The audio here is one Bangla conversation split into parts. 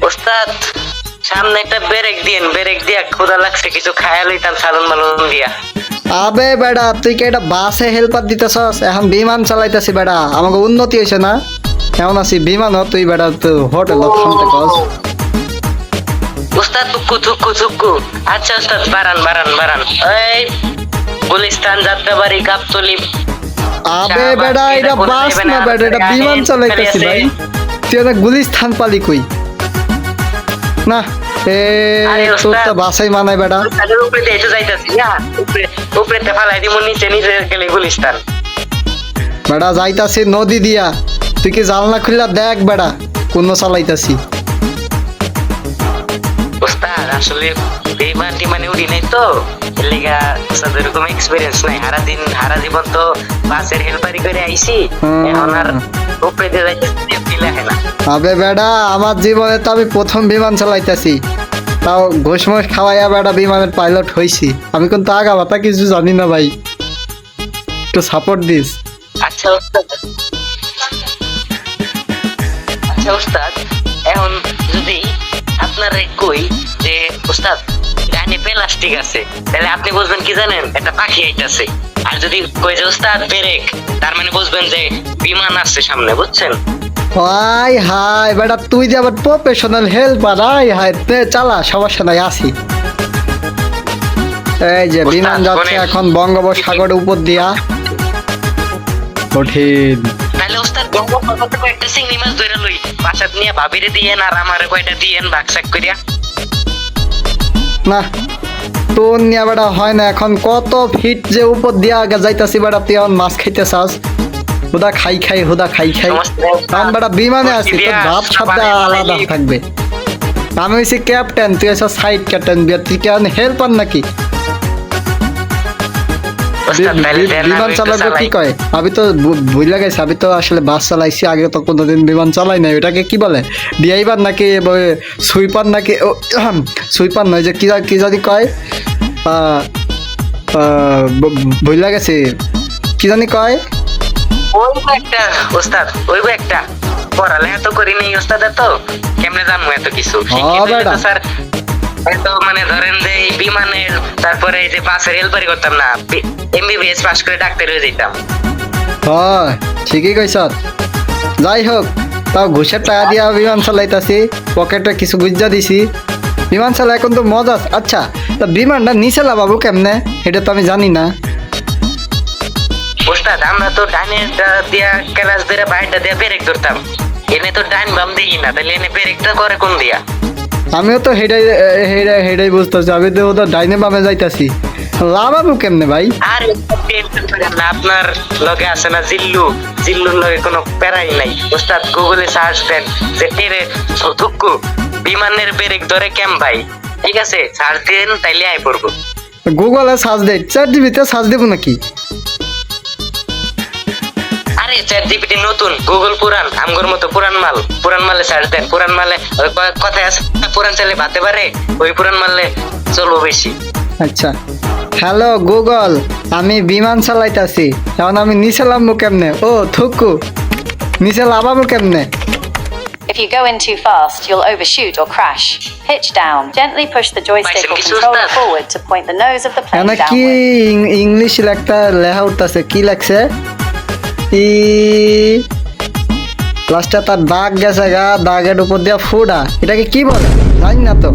ওস্তাদ সামনে একটা ব্রেক দিয়েন, ব্রেক দিয়া ক্ষুধা লাগছে, কিছু খায়া লইতাম সালন মালন দিয়া। আবে বেড়া তুই কি এটা বাসে হেল্পার দিতেছস? এখন বিমান চালাইতেছি বেড়া, আমাকে উন্নতি হয়েছে না? কেমন আছি বিমান তুই বেড়া তো হোটেল থামতে কস। ওস্তাদ থুক্কু থুক্কু থুক্কু। আচ্ছা ওস্তাদ বারান বারান বারান। এই গুলিস্তান, যাত্রাবাড়ি, গাবতলী। আবে বেড়া এটা বাস না বেড়া, এটা বিমান চালাইতেছি ভাই। তুই না গুলিস্তান পালি কই? না এ তোর তো বাসাই মানায় বেড়া। উপরে দিয়ে এসে যাইতাছি না, উপরে উপরে ফালাই দিব, নিচে নিচে গেলে গুলিস্তান। বেড়া যাইতাছি নদী দিয়া, তুই কি জানলা খুললা দেখ বেড়া কোন চালাইতাছি। ওস্তাদ আসলে বেমানটি মানে উড়ি নাই তো, এর লিগা ওস্তাদ এরকম এক্সপেরিয়েন্স নাই। হারা জীবন তো বাসের হেল্পারি করে আইছি, এখন আর উপরে দিয়ে যাইতেছি ফিল হয় না। আবে বেড়া আমার জীবনে তো আমি প্রথম বিমান চালাইতাছি, তাও ঘোষ মোষ খাওয়াইয়া বেড়া বিমানের পাইলট হইছি। আমি কিন্তু আগা বাতা কিছু জানি না ভাই, একটু সাপোর্ট দিস। আচ্ছা ওস্তাদ, আচ্ছা ওস্তাদ, এখন যদি আপনার কই যে ওস্তাদ ডাইনে প্লাস্টিক আছে, তাহলে আপনি বুঝবেন কি জানেন, একটা পাখি আইতাছে। আর যদি কই যে ওস্তাদ ব্রেক, তার মানে বুঝবেন যে বিমান আসছে সামনে, বুঝছেন? হাই হাই বেটা তুই যে আবার প্রফেশনাল হেল্পার, হাই হাই চালা সমস্যা নাই আসি। এই যে বিমান যাচ্ছে এখন বঙ্গোপসাগরের উপর দিয়া, কঠিন। তাহলে ওস্তাদ বঙ্গোপসাগর থেকে একটা চিংড়ি মাছ ধরে লই, বাসাত নিয়ে ভাবিরে দিয়েন আর আমারে কয়টা দিয়েন ভাগসাক করিয়া। না তোর নিয়ে বেটা হয় না, এখন কত ফিট যে উপর দিয়া যাইতাছি বেটা, তুই এখন মাছ খাইতে চাস? হুদা খাই খাই হুদা খাই খাই, কারণ বেটা বিমানে আছি, তোর ভাব সাবটা আলাদা থাকবে। আমি হইছি ক্যাপ্টেন, তুই আছিস সাইড ক্যাপ্টেন, তুই কেন হেল্পার নাকি? বিমান চালাবে কি কয়? আমি তো বুঝলা গেছি, আমি তো আসলে বাস চালাইছি, আগে তো কোনোদিন বিমান চালাই নাই। ওটাকে কি বলে, ড্রাইভার নাকি সুইপার নাকি? সুইপার নয়, যে কি জানি কয়, বুঝলা গেছি কি জানি কয়। একটা ওস্তাদ ওইব একটা পড়ালেখা তো করি নাই ওস্তাদ, তো কেমনে জানবো এত কিছু? স্যার এত মানে ধরেন যে এই বিমানের, তারপরে এই যে বাসের হেল্পারি করতাম না, এমবিবিএস পাস করে ডাক্তার হয়ে যেতাম। হয় ঠিকই কইছ। যাই হোক, তাও ঘুষের টাকা দিয়া বিমান চালাইতাছি, পকেটে কিছু গুজ্জা দিছি, বিমান চালা এখন তো মজা। আচ্ছা তা বিমানটা নিচে লাগাবো কেমনে, এটা তো আমি জানি না। ওস্তাদ আমরা তো ডাইনের দিয়া ক্লাস ধরে বাইরটা দিয়া ব্রেক ধরতাম, এনে তো ডাইন বাম দিই না, তাহলে এনে ব্রেকটা করে কোন দিয়া? আমিও তো হেডাই বুঝতেছি, আমি তো ওদের ডাইনে বামে যাইতাছি, লাভাবো কেমনে ভাই? আর আপনার লগে আছে না জিল্লুর লগে কোনো প্যারাই নাই ওস্তাদ, গুগলে সার্চ দেন যে টেরে ধুক্কু বিমানের ব্রেক ধরে কেম ভাই, ঠিক আছে সার্চ দেন, তাইলে আই পড়বো। গুগলে সার্চ দেয়, চ্যাট জিপিতে সার্চ দেবো নাকি? আরে চ্যাট জিপিটি নতুন, গুগল পুরান, আমগর মতো পুরান মালে সার্চ দেন। পুরান মালে কথায় আছে পুরান চালে বাতে পারে, ওই পুরান মালে চলবো বেশি। আচ্ছা হ্যালো গুগল, আমি বিমান চালাইতাছি, এখন আমি নিচে লাভবো কেমনে? ও থুকু, নিচে লাভাবো কেমনে? If you go in too fast, you'll overshoot or crash. Pitch down. Gently push the joystick or controller forward to point the nose of the plane মানে কি downward. ইংলিশ লেখা লেখা উঠতেছে, কি লেখছে? লাস্টে তার দাগ গেছে গা, দাগের উপর দিয়া ফুডা, এটাকে কি বলে জানি না তো,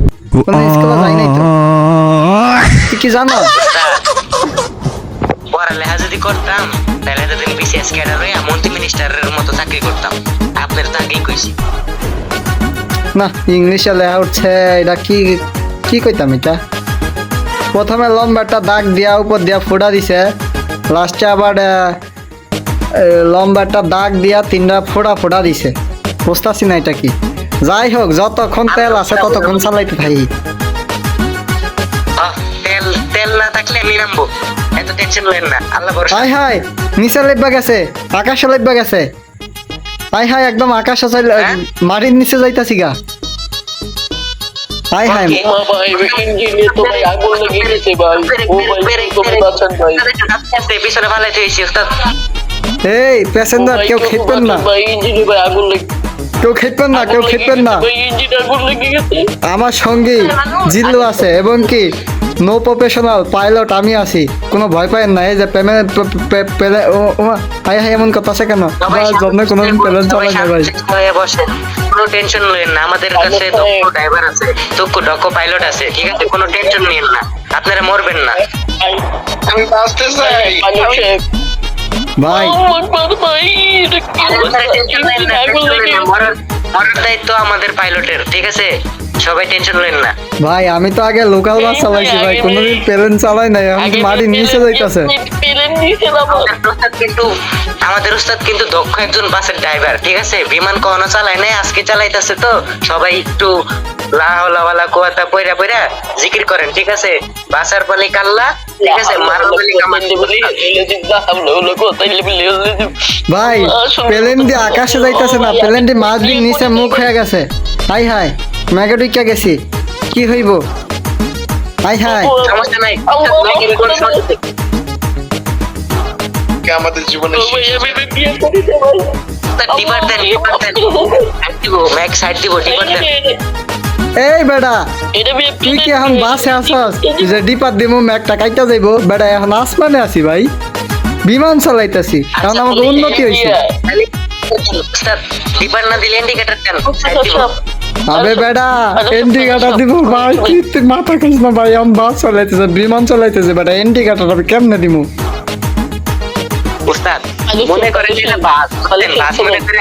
কোনো স্কুলে যাই নাই তো। তুই কি জানো? পড়ালেখা যদি করতাম তাহলে যদি বিসিএস ক্যাডার হয়ে মন্ত্রী মিনিস্টারের মতো চাকরি করতাম, আপনার তো আগেই কইছি। না ইংলিশে লেখা উঠছে, এটা কি কইতাম এটা? প্রথমে লম্বা একটা দাগ দিয়া উপর দিয়া ফুটা দিছে, লাস্টে আবার লম্বা একটা দাগ দিয়া তিনটা ফোড়া দিছে, বুঝতেছি না এটা কি। যাই হোক, যতক্ষণ তেল আছে ততক্ষণ চালাইতে থাকি। তেল না থাকলে আমি নামবো, এত টেনশন নেন না, আল্লাহ ভরসা। হাই হাই নিচে লেপবা গেছে, আকাশে লেপবা গেছে, হাই হাই একদম আকাশে মাটির নিচে যাইতাছি গা। হাই হাই পিছনে ফালাইতে হয়েছি ওস্তাদ। এই প্যাসেঞ্জার কেউ খেপবেন না, কেউ খেপবেন না, কেউ খেপবেন না। আমার সঙ্গে জিল্লু আছে এবং কি নো প্রফেশনাল পাইলট আমি আছি, কোনো ভয় পাই না। এই যে হাই হাই এমন কথা আছে কেন? জন্মে কোনো প্লেন চালাই না ভাই। কোনো টেনশন নেন না, আমাদের কাছে দক্ষ ড্রাইভার আছে, দক্ষ পাইলট আছে, ঠিক আছে? কোনো টেনশন নিন না, আপনারা মরবেন না। আমি বাঁচতে চাই। ভাই মরার দায়িত্ব আমাদের পাইলটের, ঠিক আছে? সবাই টেনশন নেন না। ভাই আমি তো আগে লোকাল বাস চালাইছি ভাই, কোনোদিন প্লেন চালাই নাই, এখন তো মাটির নিচে যাইতাছে। আমাদের উস্তাদ কিন্তু দক্ষ একজন বাসের ড্রাইভার, ঠিক আছে? বিমান কখনো চালায় নাই, আজকে চালাইতেছে। তো সবাই একটু লা হাওলা ওয়ালা কুওয়াতা পয়রা পয়রা জিকির করেন, ঠিক আছে? বাসার পালি কাল্লা, ঠিক আছে? মারুল বলি কামান বলি। ভাই প্লেন দিয়ে আকাশে যাইতাছে না, প্লেন দিয়ে মাছ দিয়ে নিচে মুখ হয়ে গেছে। হাই হাই ম্যাগেডিকা গেছি, কি হইব? হাই হাই সমস্যা নাই, কে আমাদের জীবনে ডিপার দেন, দিব ম্যাক সাইড দিব, ডিপার দেন। এই বেটা তুই কি এখন বাসে আসস যে ডিপার দিমু ম্যাকটা কাইটা যাইবো? বেটা এখন আসমানে আছি ভাই, বিমান চালাইতাছি, এখন আমাকে উন্নতি হইছে। উস্তাদ ডিপার না দিলে ইন্ডিকেটর দেন, সাইড দিব। আবে বেটা ইন্ডিকেটর দিব ভাই, তুই মাথা খাস না ভাই, এখন বাস চালাইতেছে, বিমান চালাইতেছে, বেটা ইন্ডিকেটর আমি কেমনে দিমু? উস্তাদ মনে করেন যে বাস বাস মনে করে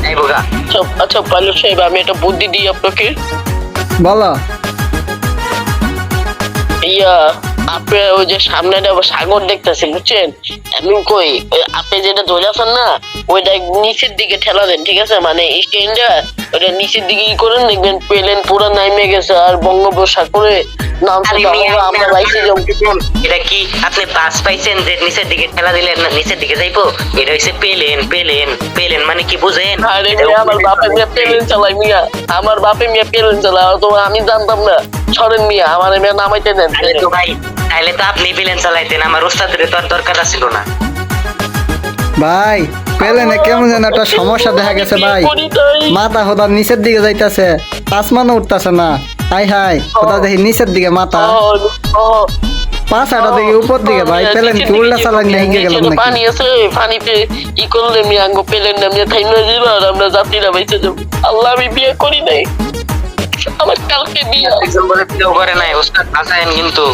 এই বোকা। আচ্ছা পাইলট সাহেব, আমি একটা বুদ্ধি দিই আপনাকে। বলো। ইয়া আপনি ওই যে সামনে সাগর দেখতেছি, বুঝছেন? আমি কই আপনি যেটা ধরে আছেন না, ওইটা নিচের দিকে ঠেলা দেন, ঠিক আছে? মানে স্ট্যান্ডটা ওটা নিচের দিকে ই করেন, দেখবেন প্লেন পুরো নামে গেছে আর বঙ্গোপসাগরে নামছে। আমরা বাইসে যাবো। এটা কি আপনি বাস পাইছেন যে নিচের দিকে ঠেলা দিলেন না নিচের দিকে যাইবো? এটা হইছে প্লেন মানে কি বুঝেন? আরে মিয়া, আমার বাপে মিয়া প্লেন চালাই মিয়া, আমার বাপে মিয়া প্লেন চালায়, তো আমি জানতাম না। সরেন মিয়া, আমার মিয়া নামাইতে দেন। তো ভাই তাহলে তো আপনি প্লেন চালাইতেন, আমার ওস্তাদের তো আর দরকার ছিল না। ভাই প্লেনে কেমন যেন একটা সমস্যা দেখা গেছে ভাই, মাথা হোদা নিচের দিকে যাইতাছে, আসমানও উঠতাছে না। হাই হাই হোদা দেখি নিচের দিকে মাথা, পাঁচাটা দিকে উপর দিকে। ভাই প্লেন কি উল্টা চালাই না হিগে গেলাম নাকি? পানি আছে, পানিতে ই করলে মিয়া আঙ্গো প্লেন নামিয়ে থাইমা যাবো আর আমরা যাত্রীরা বাইসে যাবো। আল্লাহ, আমি বিয়ে করি নাই, আমার কালকে বিয়ে। একজন বলে কেউ করে নাই, ওস্তাদ বাঁচায়েন কিন্তু।